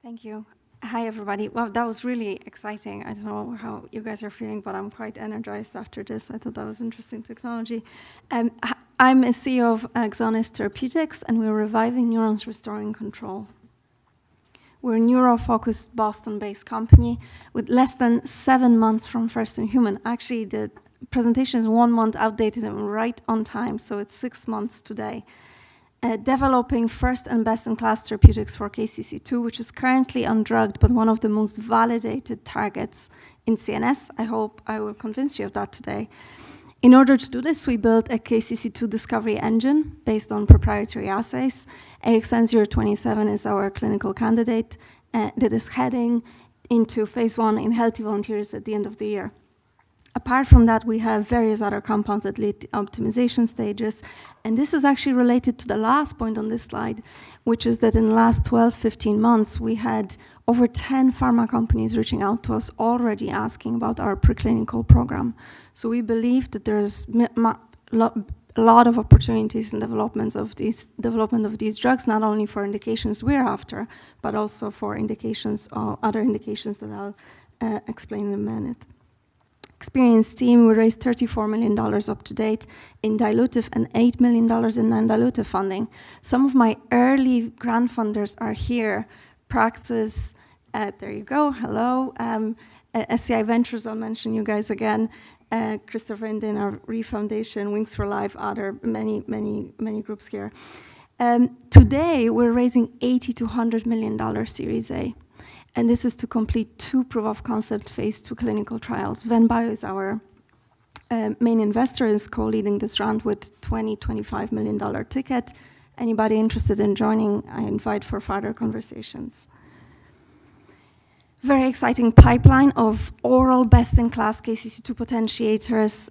Thank you. Hi, everybody. Well, that was really exciting. I don't know how you guys are feeling, but I'm quite energized after this. I thought that was interesting technology. I'm a CEO of Axonis Therapeutics, and we're reviving neurons, restoring control. We're a neuro-focused Boston-based company with less than 7 months from first in human. Actually, the presentation is 1 month outdated and right on time, so it's 6 months today. Developing first and best-in-class therapeutics for KCC2, which is currently undrugged, but one of the most validated targets in CNS. I hope I will convince you of that today. In order to do this, we built a KCC2 discovery engine based on proprietary assays. AXN027 is our clinical candidate that is heading into phase 1 in healthy volunteers at the end of the year. Apart from that, we have various other compounds at late optimization stages. And this is actually related to the last point on this slide, which is that in the last 12, 15 months, we had over 10 pharma companies reaching out to us already asking about our preclinical program. So we believe that there's a lot of opportunities in development of these drugs, not only for indications we're after, but also for indications or other indications that I'll explain in a minute. Experienced team, we raised $34 million up to date in dilutive and $8 million in non-dilutive funding. Some of my early grant funders are here. Praxis, there you go, hello. SCI Ventures, I'll mention you guys again. Christopher Indin, our Foundation, Wings for Life, other many groups here. Today, we're raising $80 to $100 million Series A. And this is to complete 2 proof-of-concept phase 2 clinical trials. Venbio is our main investor, is co-leading this round with $25 million ticket. Anybody interested in joining, I invite for further conversations. Very exciting pipeline of oral best-in-class KCC2 potentiators,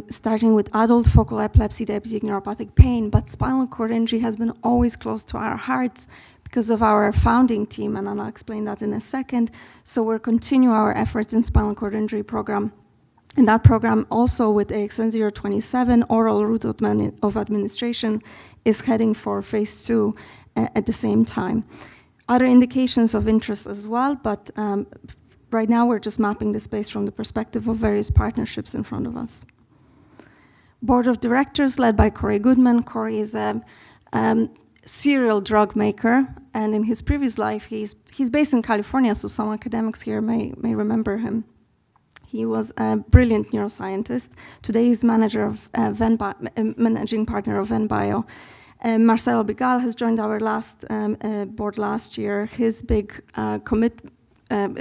starting with adult focal epilepsy, diabetic neuropathic pain, but spinal cord injury has been always close to our hearts because of our founding team, and I'll explain that in a second. So we'll continue our efforts in spinal cord injury program. And that program also with AXN027, oral route of administration, is heading for phase 2 at the same time. Other indications of interest as well, but right now we're just mapping the space from the perspective of various partnerships in front of us. Board of directors led by Corey Goodman. Corey is a serial drug maker, and in his previous life, he's based in California, so some academics here may remember him. He was a brilliant neuroscientist. Today he's managing partner of Venbio. Marcelo Bigal has joined our last board last year. His big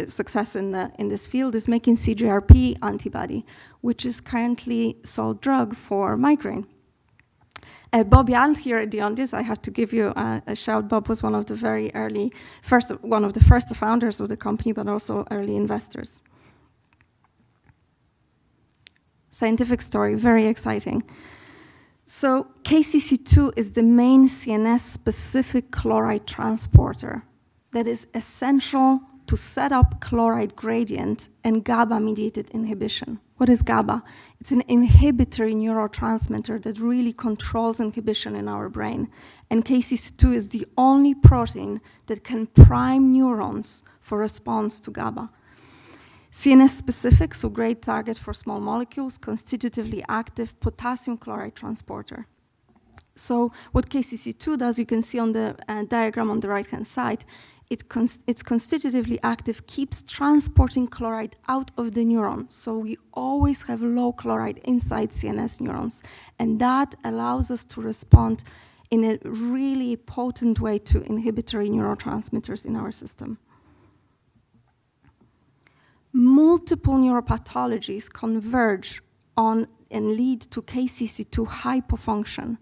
success in this field is making CGRP antibody, which is currently sold drug for migraine. Bob Yant here at the audience, I have to give you a shout. Bob was one of the first founders of the company, but also early investors. Scientific story, very exciting. So KCC2 is the main CNS-specific chloride transporter that is essential to set up chloride gradient and GABA-mediated inhibition. What is GABA? It's an inhibitory neurotransmitter that really controls inhibition in our brain. And KCC2 is the only protein that can prime neurons for response to GABA. CNS-specific, so great target for small molecules, constitutively active potassium chloride transporter. So what KCC2 does, you can see on the diagram on the right-hand side, it's constitutively active, keeps transporting chloride out of the neuron. So we always have low chloride inside CNS neurons. And that allows us to respond in a really potent way to inhibitory neurotransmitters in our system. Multiple neuropathologies converge on and lead to KCC2 hypofunction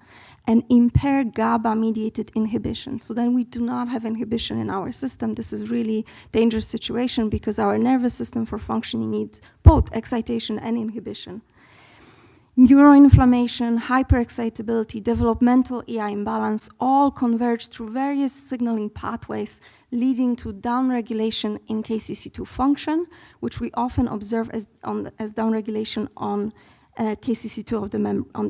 and impair GABA-mediated inhibition. So then we do not have inhibition in our system. This is really dangerous situation because our nervous system for functioning needs both excitation and inhibition. Neuroinflammation, hyperexcitability, developmental EI imbalance all converge through various signaling pathways leading to downregulation in KCC2 function, which we often observe as downregulation on KCC2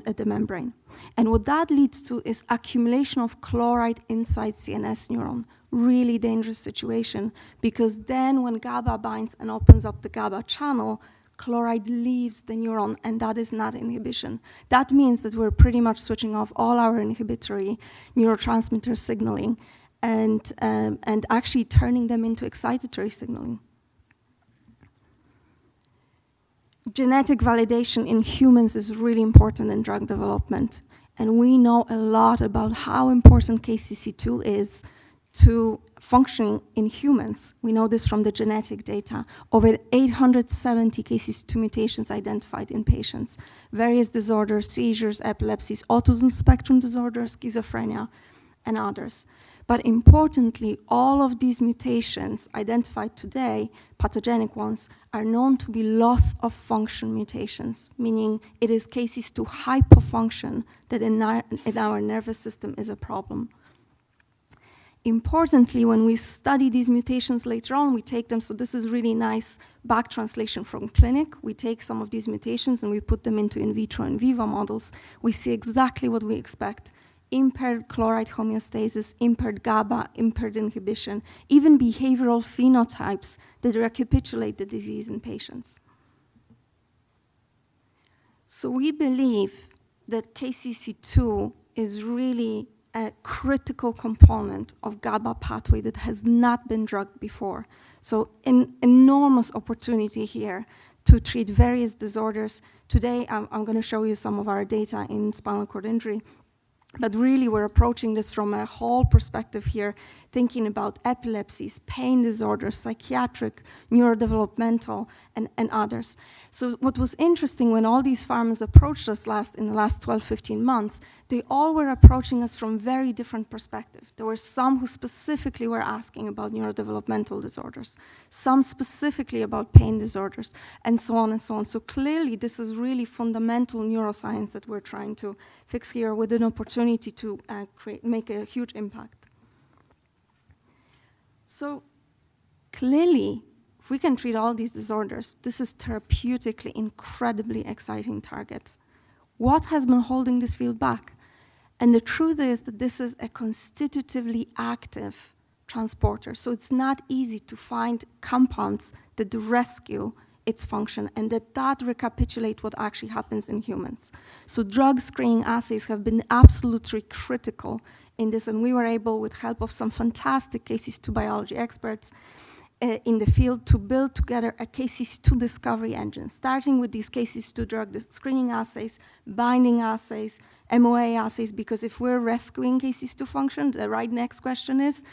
at the membrane. And what that leads to is accumulation of chloride inside CNS neuron, really dangerous situation, because then when GABA binds and opens up the GABA channel, chloride leaves the neuron, and that is not inhibition. That means that we're pretty much switching off all our inhibitory neurotransmitter signaling and actually turning them into excitatory signaling. Genetic validation in humans is really important in drug development. And we know a lot about how important KCC2 is to functioning in humans. We know this from the genetic data. Over 870 KCC2 mutations identified in patients. Various disorders, seizures, epilepsies, autism spectrum disorders, schizophrenia, and others. But importantly, all of these mutations identified today, pathogenic ones, are known to be loss of function mutations, meaning it is cases to hypofunction that in our nervous system is a problem. Importantly, when we study these mutations later on, we take them, so this is really nice back translation from clinic. We take some of these mutations and we put them into in vitro and vivo models. We see exactly what we expect. Impaired chloride homeostasis, impaired GABA, impaired inhibition, even behavioral phenotypes that recapitulate the disease in patients. So we believe that KCC2 is really a critical component of GABA pathway that has not been drugged before. So an enormous opportunity here to treat various disorders. Today, I'm going to show you some of our data in spinal cord injury. But really, we're approaching this from a whole perspective here, thinking about epilepsies, pain disorders, psychiatric, neurodevelopmental, and others. So what was interesting when all these pharmas approached us in the last 12, 15 months, they all were approaching us from very different perspectives. There were some who specifically were asking about neurodevelopmental disorders, some specifically about pain disorders, and so on and so on. So clearly, this is really fundamental neuroscience that we're trying to fix here with an opportunity to make a huge impact. So clearly, if we can treat all these disorders, this is therapeutically incredibly exciting target. What has been holding this field back? And the truth is that this is a constitutively active transporter. So it's not easy to find compounds that rescue its function and that recapitulate what actually happens in humans. So drug screening assays have been absolutely critical in this, and we were able, with help of some fantastic KCC2 biology experts in the field, to build together a KCC2 discovery engine, starting with these KCC2 drug screening assays, binding assays, MOA assays, because if we're rescuing KCC2 function, the right next question is,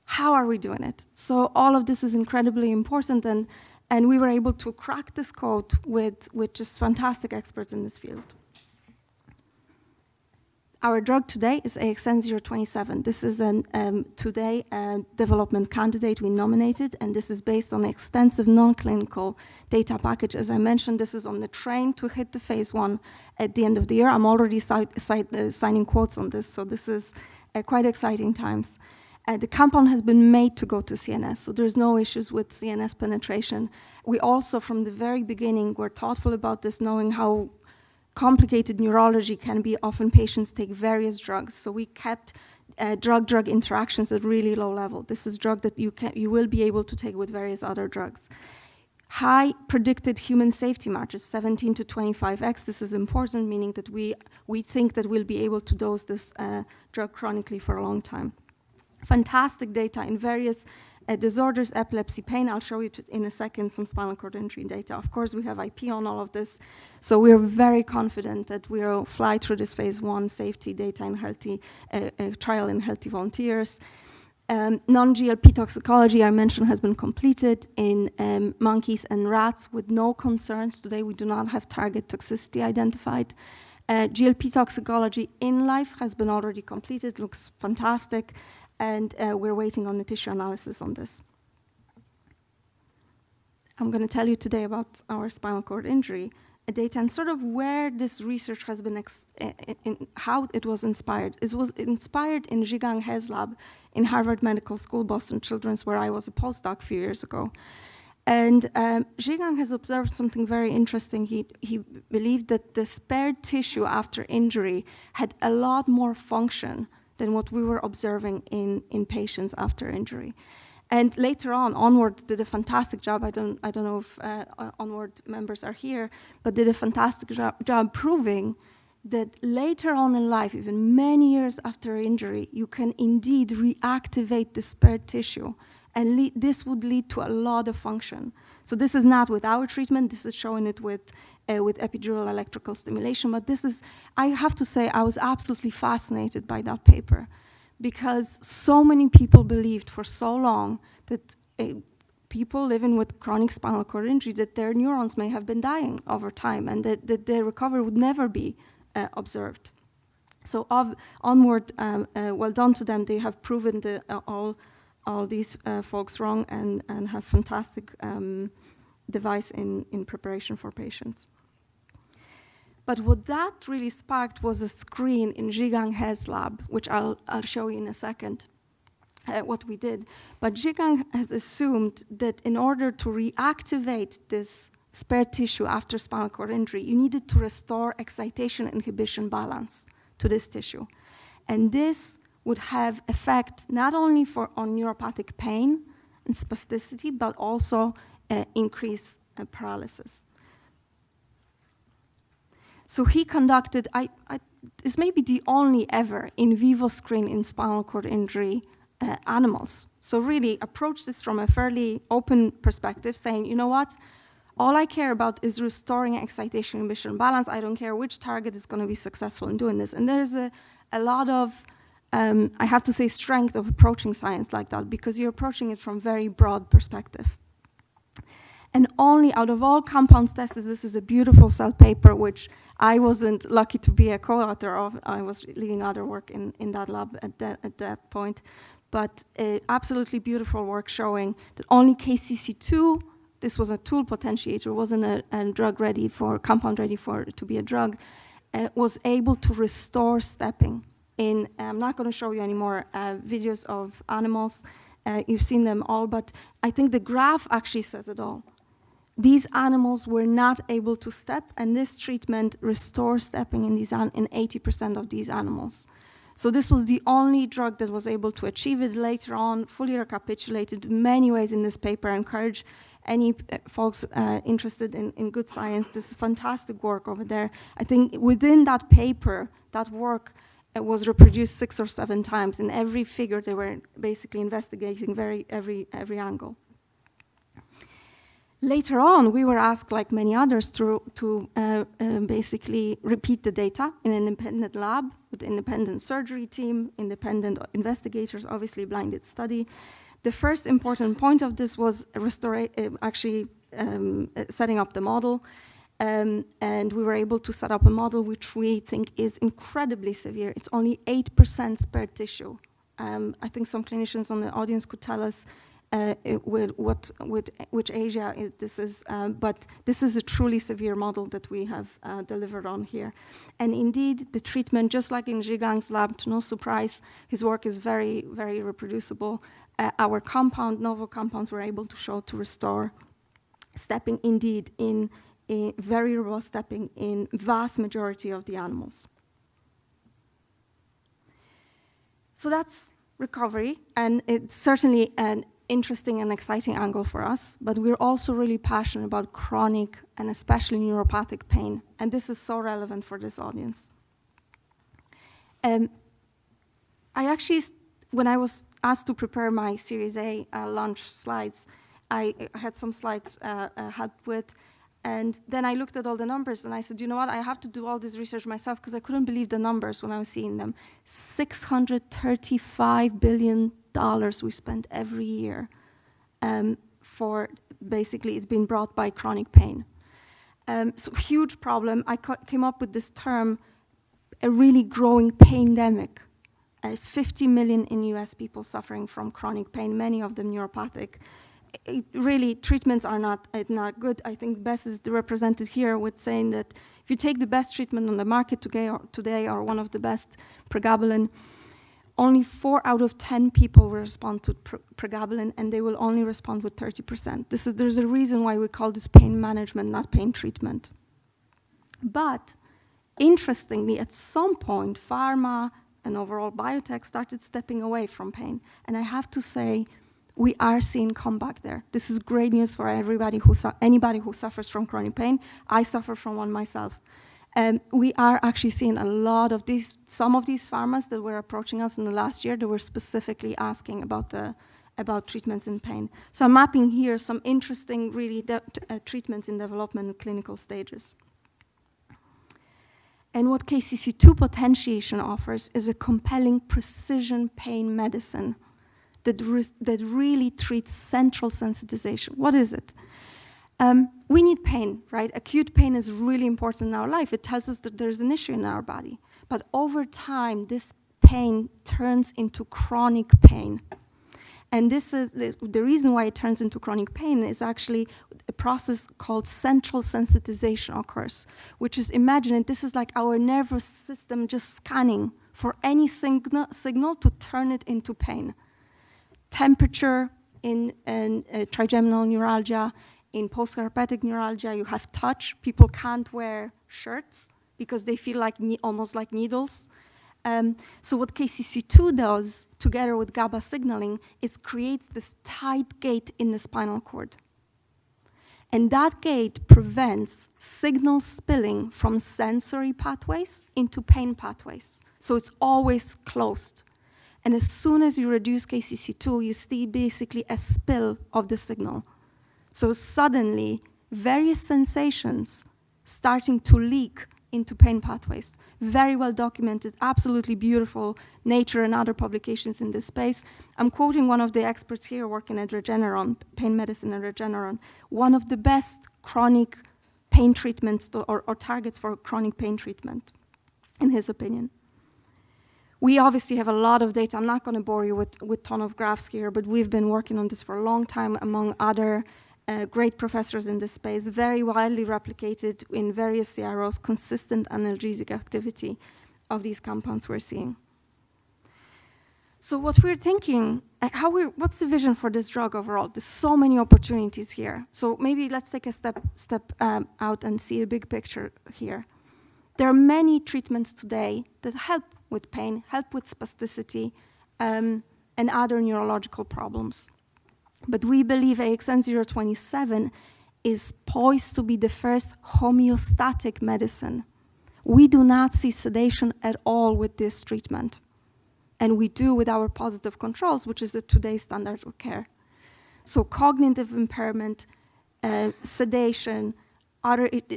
how are we doing it? So all of this is incredibly important, and we were able to crack this code with just fantastic experts in this field. Our drug today is AXN027. This is today a development candidate we nominated, and this is based on extensive non-clinical data package. As I mentioned, this is on the train to hit the phase 1 at the end of the year. I'm already signing quotes on this, so this is quite exciting times. The compound has been made to go to CNS, so there's no issues with CNS penetration. We also, from the very beginning, were thoughtful about this, knowing how complicated neurology can be. Often patients take various drugs, so we kept drug-drug interactions at really low level. This is drug that you will be able to take with various other drugs. High predicted human safety margins, 17 to 25x. This is important, meaning that we think that we'll be able to dose this drug chronically for a long time. Fantastic data in various disorders, epilepsy, pain. I'll show you in a second some spinal cord injury data. Of course, we have IP on all of this, so we're very confident that we'll fly through this phase 1 safety data in healthy trial in healthy volunteers. Non-GLP toxicology, I mentioned, has been completed in monkeys and rats with no concerns. Today, we do not have target toxicity identified. GLP toxicology in life has been already completed, looks fantastic, and we're waiting on the tissue analysis on this. I'm going to tell you today about our spinal cord injury data and sort of where this research has been, how it was inspired. It was inspired in Zhigang He's lab in Harvard Medical School, Boston Children's, where I was a postdoc a few years ago. And Zhigang has observed something very interesting. He believed that the spared tissue after injury had a lot more function than what we were observing in patients after injury. And later on, Onward did a fantastic job. I don't know if Onward members are here, but did a fantastic job proving that later on in life, even many years after injury, you can indeed reactivate the spared tissue, and this would lead to a lot of function. So this is not with our treatment. This is showing it with epidural electrical stimulation. But this is, I have to say, I was absolutely fascinated by that paper, because so many people believed for so long that people living with chronic spinal cord injury, that their neurons may have been dying over time, and that their recovery would never be observed. So Onward, well done to them. They have proven all these folks wrong, and have fantastic device in preparation for patients. But what that really sparked was a screen in Zhigang He's lab, which I'll show you in a second what we did. But Zhigang has assumed that in order to reactivate this spare tissue after spinal cord injury, you needed to restore excitation-inhibition balance to this tissue. And this would have effect not only on neuropathic pain and spasticity, but also increase paralysis. So he conducted, this may be the only ever in vivo screen in spinal cord injury animals. So really approach this from a fairly open perspective, saying, you know what, all I care about is restoring excitation-inhibition balance. I don't care which target is going to be successful in doing this. And there's a lot of, I have to say, strength of approaching science like that, because you're approaching it from very broad perspective. And only out of all compounds tested, this is a beautiful Cell paper, which I wasn't lucky to be a co-author of. I was leading other work in that lab at that point. But absolutely beautiful work showing that only KCC2, this was a tool potentiator, wasn't a drug ready for, compound ready for to be a drug, was able to restore stepping. I'm not going to show you any more videos of animals. You've seen them all, but I think the graph actually says it all. These animals were not able to step, and this treatment restores stepping in 80% of these animals. So this was the only drug that was able to achieve it. Later on, fully recapitulated in many ways in this paper. I encourage any folks interested in good science, this fantastic work over there. I think within that paper, that work was reproduced 6 or 7 times. In every figure, they were basically investigating every angle. Later on, we were asked, like many others, to basically repeat the data in an independent lab with an independent surgery team, independent investigators, obviously blinded study. The first important point of this was setting up the model. And we were able to set up a model which we think is incredibly severe. It's only 8% spared tissue. I think some clinicians on the audience could tell us which Asia this is, but this is a truly severe model that we have delivered on here. And indeed, the treatment, just like in Zhigang's lab, to no surprise, his work is very, very reproducible. Our novel compounds were able to show to restore stepping indeed in a very robust stepping in vast majority of the animals. So that's recovery, and it's certainly an interesting and exciting angle for us, but we're also really passionate about chronic and especially neuropathic pain, and this is so relevant for this audience. I actually, when I was asked to prepare my Series A launch slides, I had some slides helped with, and then I looked at all the numbers and I said, you know what, I have to do all this research myself because I couldn't believe the numbers when I was seeing them. $635 billion we spend every year for basically it's been brought by chronic pain. So huge problem. I came up with this term, a really growing paindemic. 50 million in US people suffering from chronic pain, many of them neuropathic. Really, treatments are not good. I think best is represented here with saying that if you take the best treatment on the market today or one of the best, pregabalin, only 4 out of 10 people will respond to pregabalin, and they will only respond with 30%. There's a reason why we call this pain management, not pain treatment. But interestingly, at some point, pharma and overall biotech started stepping away from pain. And I have to say, we are seeing comeback there. This is great news for everybody anybody who suffers from chronic pain. I suffer from one myself. We are actually seeing a lot of some of these pharmas that were approaching us in the last year, that were specifically asking about treatments in pain. So I'm mapping here some interesting, really, treatments in development and clinical stages. And what KCC2 potentiation offers is a compelling precision pain medicine that really treats central sensitization. What is it? We need pain, right? Acute pain is really important in our life. It tells us that there's an issue in our body. But over time, this pain turns into chronic pain. And this is the reason why it turns into chronic pain is actually a process called central sensitization occurs, which is, imagine it, this is like our nervous system just scanning for any signal to turn it into pain. Temperature in trigeminal neuralgia, in postherpetic neuralgia, you have touch. People can't wear shirts because they feel like almost like needles. So what KCC2 does, together with GABA signaling, is creates this tight gate in the spinal cord. And that gate prevents signal spilling from sensory pathways into pain pathways. So it's always closed. And as soon as you reduce KCC2, you see basically a spill of the signal. So suddenly, various sensations starting to leak into pain pathways. Very well documented, absolutely beautiful, Nature and other publications in this space. I'm quoting one of the experts here working at Regeneron, pain medicine at Regeneron, one of the best chronic pain treatments or targets for chronic pain treatment, in his opinion. We obviously have a lot of data. I'm not going to bore you with a ton of graphs here, but we've been working on this for a long time among other great professors in this space, very widely replicated in various CROs, consistent analgesic activity of these compounds we're seeing. So what we're thinking, what's the vision for this drug overall? There's so many opportunities here. So maybe let's take a step out and see a big picture here. There are many treatments today that help with pain, help with spasticity, and other neurological problems. But we believe AXN027 is poised to be the first homeostatic medicine. We do not see sedation at all with this treatment. And we do with our positive controls, which is today's standard of care. So cognitive impairment, sedation,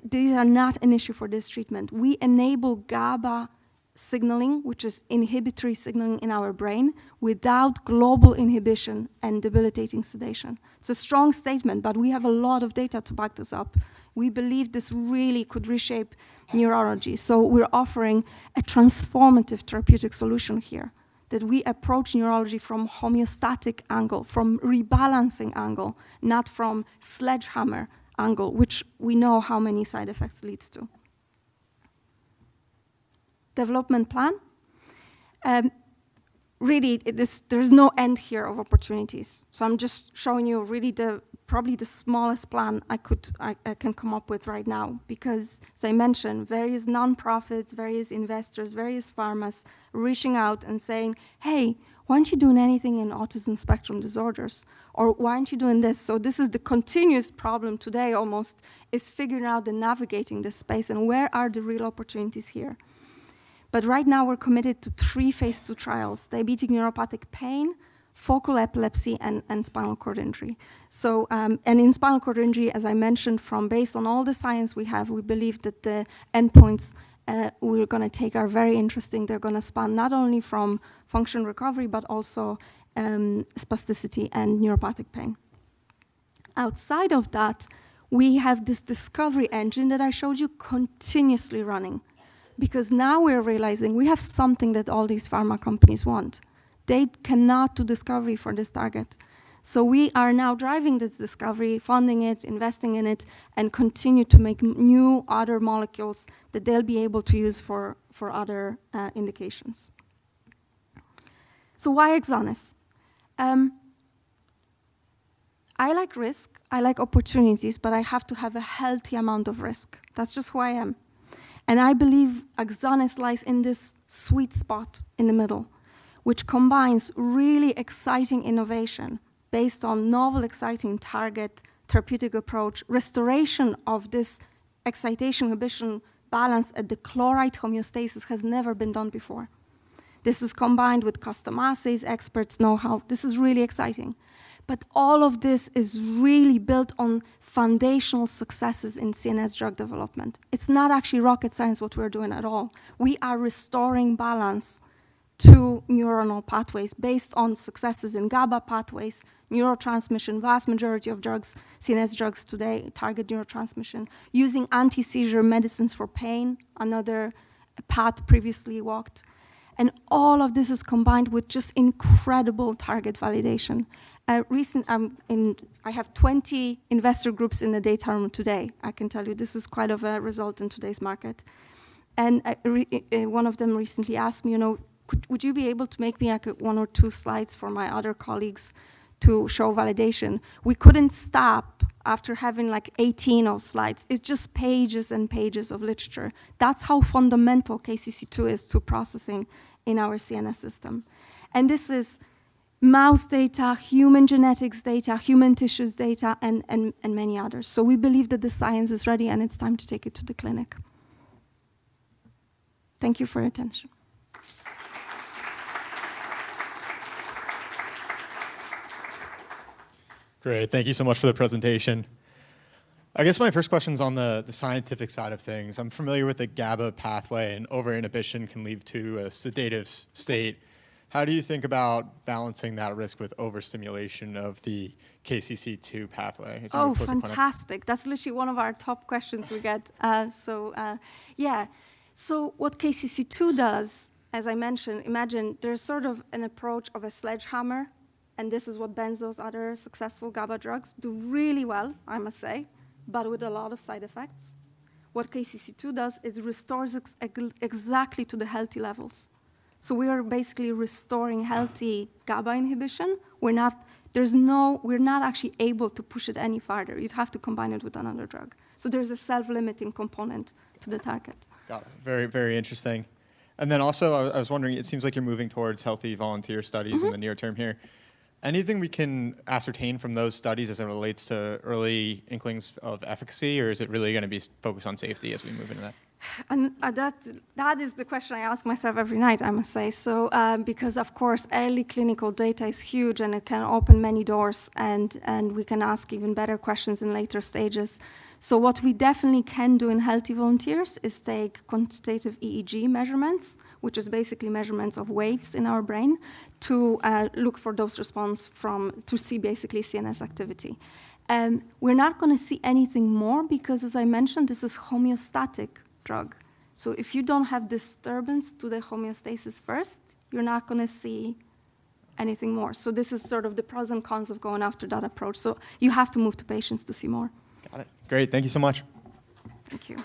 these are not an issue for this treatment. We enable GABA signaling, which is inhibitory signaling in our brain, without global inhibition and debilitating sedation. It's a strong statement, but we have a lot of data to back this up. We believe this really could reshape neurology. So we're offering a transformative therapeutic solution here, that we approach neurology from homeostatic angle, from rebalancing angle, not from sledgehammer angle, which we know how many side effects leads to. Development plan. Really, there's no end here of opportunities. So I'm just showing you really probably the smallest plan I can come up with right now, because as I mentioned, various nonprofits, various investors, various pharmas reaching out and saying, hey, why aren't you doing anything in autism spectrum disorders? Or why aren't you doing this? So this is the continuous problem today almost, is figuring out and navigating this space and where are the real opportunities here. But right now we're committed to 3 phase 2 trials: diabetic neuropathic pain, focal epilepsy, and spinal cord injury. So, and in spinal cord injury, as I mentioned, based on all the science we have, we believe that the endpoints we're going to take are very interesting. They're going to span not only from function recovery, but also spasticity and neuropathic pain. Outside of that, we have this discovery engine that I showed you continuously running. Because now we're realizing we have something that all these pharma companies want. They cannot do discovery for this target. So we are now driving this discovery, funding it, investing in it, and continue to make new other molecules that they'll be able to use for other indications. So why Axonis? I like risk, I like opportunities, but I have to have a healthy amount of risk. That's just who I am. And I believe Axonis lies in this sweet spot in the middle, which combines really exciting innovation based on novel, exciting target therapeutic approach, restoration of this excitation inhibition balance at the chloride homeostasis has never been done before. This is combined with custom assays, experts know how. This is really exciting. But all of this is really built on foundational successes in CNS drug development. It's not actually rocket science what we're doing at all. We are restoring balance to neuronal pathways based on successes in GABA pathways, neurotransmission. Vast majority of drugs, CNS drugs today, target neurotransmission. Using anti-seizure medicines for pain, another path previously walked. And all of this is combined with just incredible target validation. I have 20 investor groups in the data room today. I can tell you this is quite of a result in today's market. And one of them recently asked me, would you be able to make me like 1 or 2 slides for my other colleagues to show validation? We couldn't stop after having like 18 of slides. It's just pages and pages of literature. That's how fundamental KCC2 is to processing in our CNS system. And this is mouse data, human genetics data, human tissues data, and many others. So we believe that the science is ready and it's time to take it to the clinic. Thank you for your attention. Great, thank you so much for the presentation. I guess my first question is on the scientific side of things. I'm familiar with the GABA pathway, and over-inhibition can lead to a sedative state. How do you think about balancing that risk with overstimulation of the KCC2 pathway? Oh, fantastic. That's literally one of our top questions we get. So what KCC2 does, as I mentioned, imagine there's sort of an approach of a sledgehammer, and this is what benzos, other successful GABA drugs, do really well, I must say, but with a lot of side effects. What KCC2 does is restores exactly to the healthy levels. So we are basically restoring healthy GABA inhibition. We're not actually able to push it any farther. You'd have to combine it with another drug. So there's a self-limiting component to the target. Got it. Very, very interesting. And then also, I was wondering, it seems like you're moving towards healthy volunteer studies in the near term here. Anything we can ascertain from those studies as it relates to early inklings of efficacy, or is it really going to be focused on safety as we move into that? And that is the question I ask myself every night, I must say. So because, of course, early clinical data is huge, and it can open many doors, and we can ask even better questions in later stages. So what we definitely can do in healthy volunteers is take quantitative EEG measurements, which is basically measurements of waves in our brain, to look for dose response to see basically CNS activity. We're not going to see anything more because, as I mentioned, this is homeostatic drug. So if you don't have disturbance to the homeostasis first, you're not going to see anything more. So this is sort of the pros and cons of going after that approach. So you have to move to patients to see more. Got it. Great. Thank you so much. Thank you.